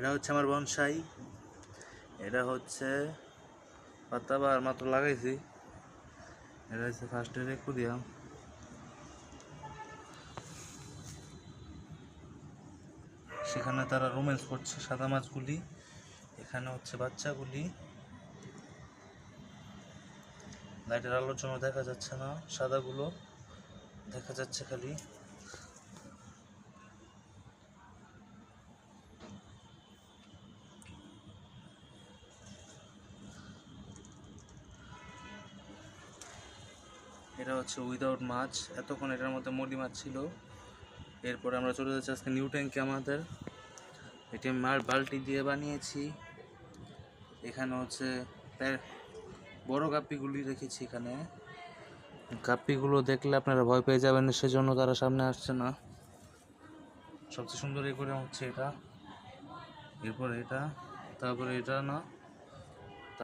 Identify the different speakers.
Speaker 1: এটা হচ্ছে আমার বনসাই। এটা হচ্ছে পাতাবার মাত্র লাগাইছি। এটা হচ্ছে ফার্স্ট এর একুরিয়াম। সেখানে তারা রোম্যান্স করছে সাদা মাছগুলি। এখানে হচ্ছে বাচ্চাগুলি। লাইটের আলোর জন্য দেখা যাচ্ছে না, সাদাগুলো দেখা যাচ্ছে খালি। এটা হচ্ছে উইদাউট মাছ। এতক্ষণ এটার মধ্যে মলি মাছ ছিল। এরপরে আমরা চলে যাচ্ছি আজকে নিউ ট্যাঙ্কে আমাদের। এটি আমি বালতি দিয়ে বানিয়েছি। এখানে হচ্ছে বড় গাপ্পিগুলি রেখেছি। এখানে গাপ্পিগুলো দেখলে আপনারা ভয় পেয়ে যাবেন, সেজন্য তারা সামনে আসছে না। সবচেয়ে সুন্দর করে হচ্ছে এটা, এরপরে এটা, তারপরে এটা না।